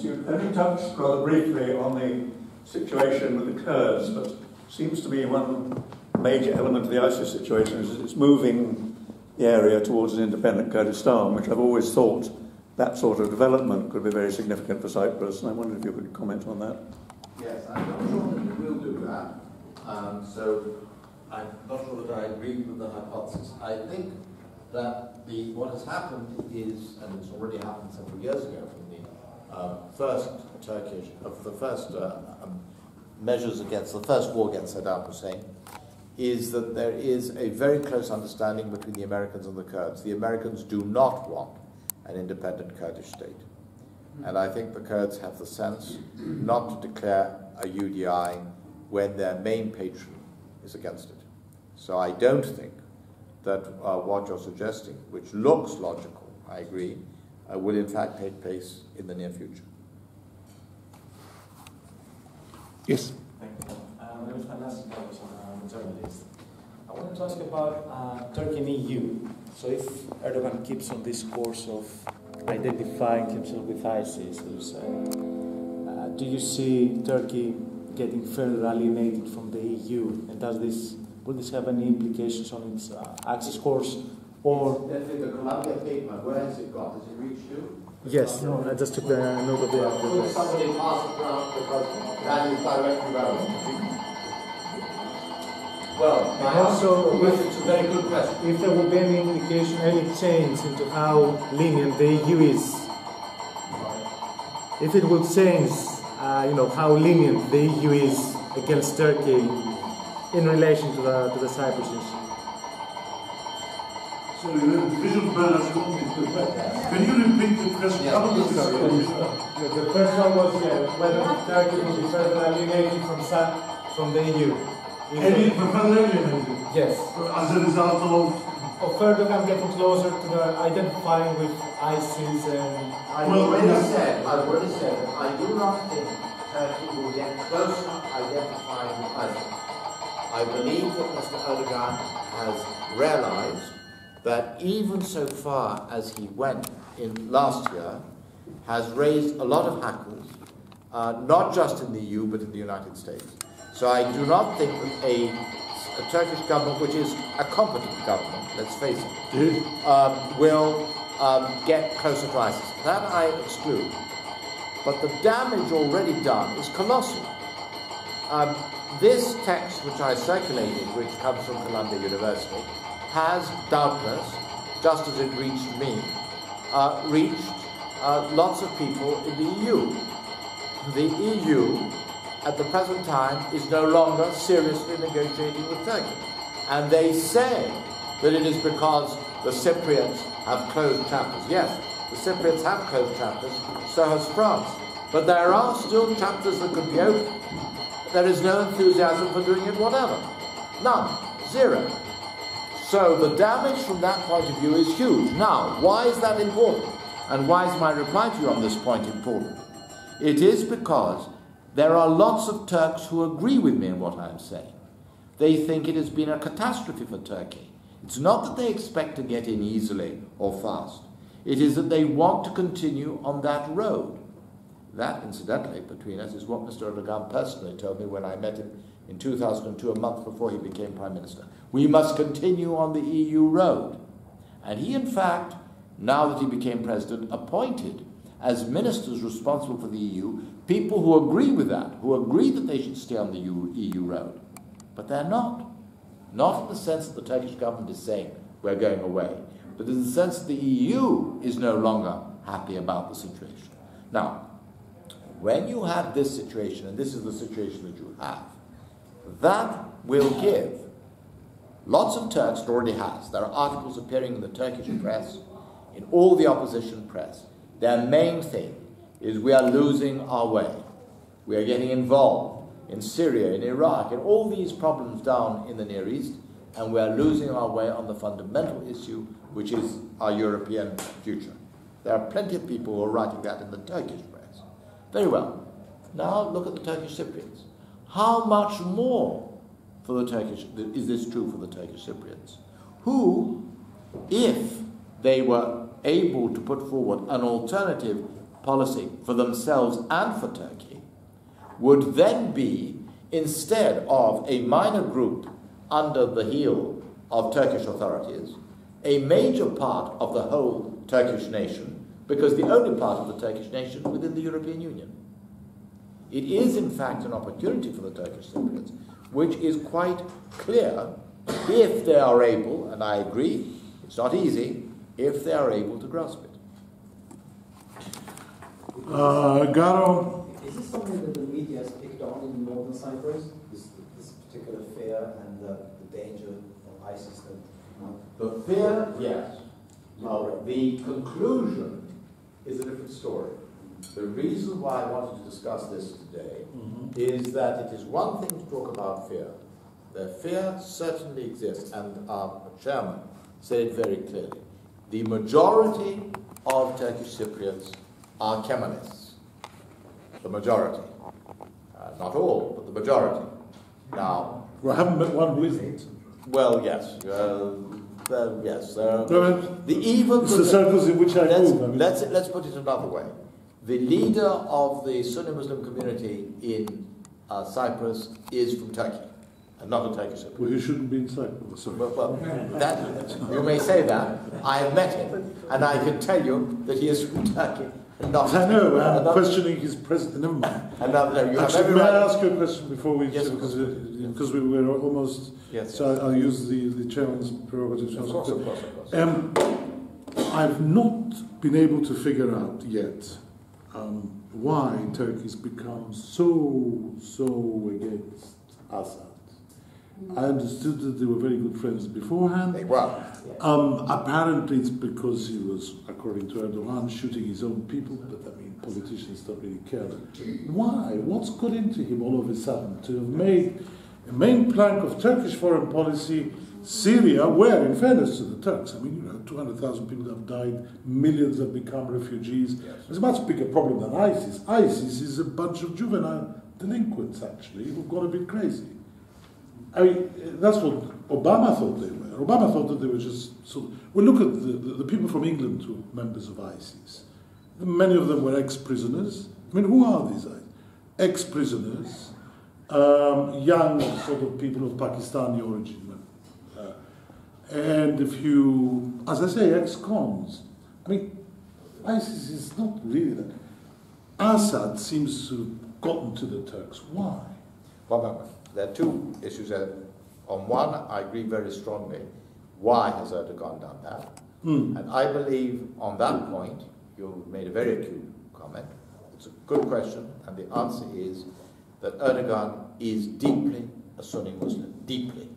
You only touched rather briefly on the situation with the Kurds, but seems to me one major element of the ISIS situation is that it's moving the area towards an independent Kurdistan, which I've always thought that sort of development could be very significant for Cyprus, and I wondered if you could comment on that. Yes, I'm not sure that we will do that. So I'm not sure that I agree with the hypothesis. I think that what has happened is, and it's already happened several years ago from the first measures against the first war against Saddam Hussein, is that there is a very close understanding between the Americans and the Kurds. The Americans do not want an independent Kurdish state. And I think the Kurds have the sense not to declare a UDI when their main patron is against it. So I don't think that what you're suggesting, which looks logical, I agree, will in fact take place in the near future. Yes. Thank you. My name is Panas, I'm a journalist. I wanted to ask about Turkey and EU. So if Erdogan keeps on this course of identifying himself with ISIS, do you see Turkey getting further alienated from the EU? And will this have any implications on its access course? Or the Columbia paper, where has it got? Has it reached you? Yes, no, I just took the note of the Will somebody pass it around because that is directly relevant? Well, also, it's a very good question. If there will be any implication, any change into how lenient the EU is, if it will change, how lenient the EU is against Turkey in relation to the Cyprus issue. Sorry, the visual ban has got me. Can you repeat the question? The first one was whether Turkey will be further alienated from the EU. Further alienated? Yes. As a result of Erdogan getting closer to identifying with ISIS and... I've already said that I do not think Turkey will get closer identifying with ISIS. I believe that Mr. Erdogan has realized that even so far as he went in last year, has raised a lot of hackles, not just in the EU, but in the United States. So I do not think that a Turkish government, which is a competent government, let's face it, will get closer to ISIS. That I exclude. But the damage already done is colossal. This text, which I circulated, which comes from Columbia University, has doubtless, just as it reached me, reached lots of people in the EU. The EU, at the present time, is no longer seriously negotiating with Turkey. And they say that it is because the Cypriots have closed chapters. Yes, the Cypriots have closed chapters, so has France. But there are still chapters that could be opened. There is no enthusiasm for doing it whatever. None. Zero. So the damage from that point of view is huge. Now, why is that important? And why is my reply to you on this point important? It is because there are lots of Turks who agree with me in what I'm saying. They think it has been a catastrophe for Turkey. It's not that they expect to get in easily or fast. It is that they want to continue on that road. That, incidentally, between us, is what Mr. Erdogan personally told me when I met him in 2002, a month before he became Prime Minister. We must continue on the EU road. And he, in fact, now that he became President, appointed as ministers responsible for the EU people who agree with that, who agree that they should stay on the EU road. But they're not. Not in the sense that the Turkish government is saying we're going away, but in the sense that the EU is no longer happy about the situation. Now, when you have this situation, and this is the situation that you have, that will give lots of Turks, it already has. There are articles appearing in the Turkish press, in all the opposition press. Their main thing is we are losing our way. We are getting involved in Syria, in Iraq, in all these problems down in the Near East, and we are losing our way on the fundamental issue, which is our European future. There are plenty of people who are writing that in the Turkish press. Very well. Now look at the Turkish Cypriots. How much more for the Turkish, is this true for the Turkish Cypriots? Who, if they were able to put forward an alternative policy for themselves and for Turkey, would then be, instead of a minor group under the heel of Turkish authorities, a major part of the whole Turkish nation, because the only part of the Turkish nation within the European Union. It is, in fact, an opportunity for the Turkish Cypriots, which is quite clear if they are able, and I agree, It's not easy if they are able to grasp it. Garo? Is this something that the media has picked on in northern Cyprus? This particular fear and the danger of ISIS? The fear, yes. The conclusion is a different story. The reason why I wanted to discuss this today is that it is one thing to talk about fear. The fear certainly exists, and our chairman said it very clearly. The majority of Turkish Cypriots are Kemalists. The majority. Not all, but the majority. Now, Well, I haven't met one who isn't. well, yes. Yes. It's the circles in which I move. Let's put it another way. The leader of the Sunni Muslim community in Cyprus is from Turkey, and not a Turkish Cypriot. Well, he shouldn't be in Cyprus. Well, you may say that. I have met him, and I can tell you that he is from Turkey. Not I know, I'm questioning his president. Never mind. Actually, may I ask you a question before we... Yes, because we were almost... Yes. So I'll use the chairman's prerogatives. Of course. I've not been able to figure out yet why Turkey's become so against Assad. I understood that they were very good friends beforehand. They were. Apparently it's because he was, according to Erdogan, shooting his own people, but I mean, politicians don't really care. Why? What's got into him all of a sudden to have made a main plank of Turkish foreign policy Syria, where, in fairness to the Turks, I mean, 200,000 people have died, millions have become refugees. Yes. It's a much bigger problem than ISIS. ISIS is a bunch of juvenile delinquents, actually, who've got a bit crazy. I mean, that's what Obama thought they were. Obama thought that they were just sort of... Well, look at the people from England who are members of ISIS. Many of them were ex-prisoners. I mean, who are these guys? Ex-prisoners, young sort of people of Pakistani origin. And a few, as I say, ex-cons. I mean, ISIS is not really that. Assad seems to have gotten to the Turks. Why? Well, there are two issues there. On one, I agree very strongly. Why has Erdogan done that? And I believe on that point, you made a very acute comment. It's a good question, and the answer is that Erdogan is deeply a Sunni Muslim, deeply.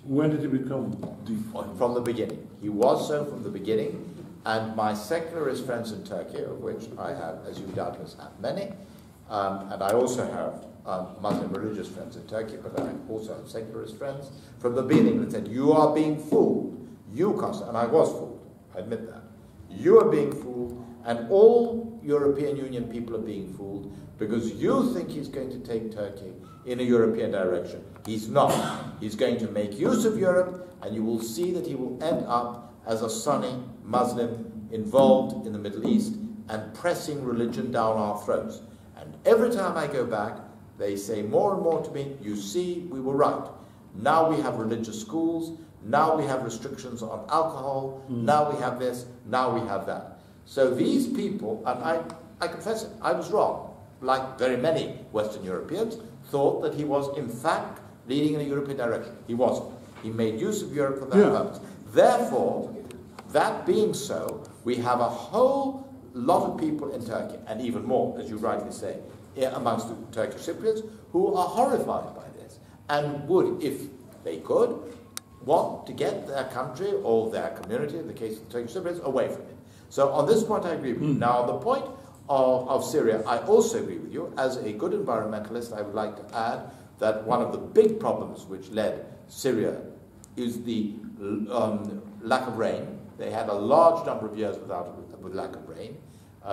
When did he become deep? From the beginning. He was so from the beginning, and my secularist friends in Turkey, of which I have, as you doubtless have many, and I also have Muslim religious friends in Turkey, but I also have secularist friends, from the beginning that said, you are being fooled. You, Costa, and I was fooled, I admit that. You are being fooled, and all European Union people are being fooled, because you think he's going to take Turkey in a European direction. He's not. He's going to make use of Europe, and you will see that he will end up as a Sunni Muslim involved in the Middle East and pressing religion down our throats. And every time I go back, they say more and more to me, you see, we were right. Now we have religious schools, now we have restrictions on alcohol, now we have this, now we have that. So these people, and I confess it, I was wrong. Like very many Western Europeans, thought that he was in fact leading in a European direction. He wasn't. He made use of Europe for that purpose. Therefore, that being so, we have a whole lot of people in Turkey, and even more, as you rightly say, amongst the Turkish Cypriots, who are horrified by this, and would, if they could, want to get their country or their community, in the case of the Turkish Cypriots, away from it. So on this point I agree with you. Now on the point of Syria, I also agree with you. As a good environmentalist, I would like to add that one of the big problems which led Syria is the lack of rain. They had a large number of years with lack of rain.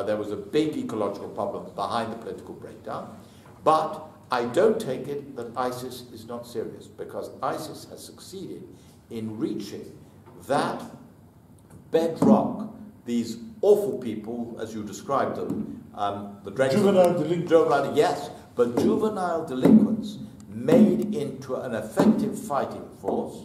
There was a big ecological problem behind the political breakdown. But I don't take it that ISIS is not serious, because ISIS has succeeded in reaching that bedrock, these awful people, as you described them, the juvenile delinquents. Yes, but juvenile delinquents made into an effective fighting force,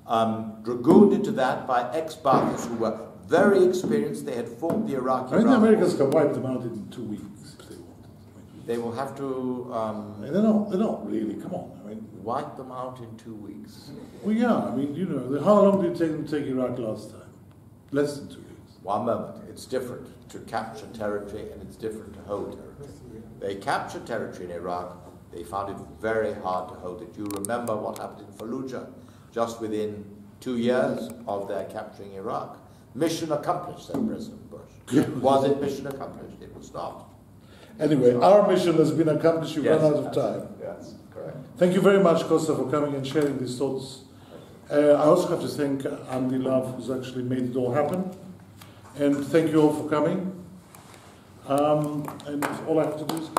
dragooned into that by ex-Ba'athis who were very experienced. They had fought the Iraqi. I think the Americans can wipe them out in 2 weeks if they want. They will have to. They're not really. Come on. I mean, wipe them out in 2 weeks. Well, yeah. I mean, how long did it take them to take Iraq last time? Less than 2 years. One moment. It's different to capture territory and it's different to hold territory. They captured territory in Iraq. They found it very hard to hold it. You remember what happened in Fallujah just within 2 years of their capturing Iraq. Mission accomplished, said President Bush. Was it mission accomplished? It was not. Anyway, our mission has been accomplished. You've Yes, run out of time. Yes, correct. Thank you very much, Costa, for coming and sharing these thoughts. I also have to thank Andy Love, who's actually made it all happen. And thank you all for coming. And all I have to do is...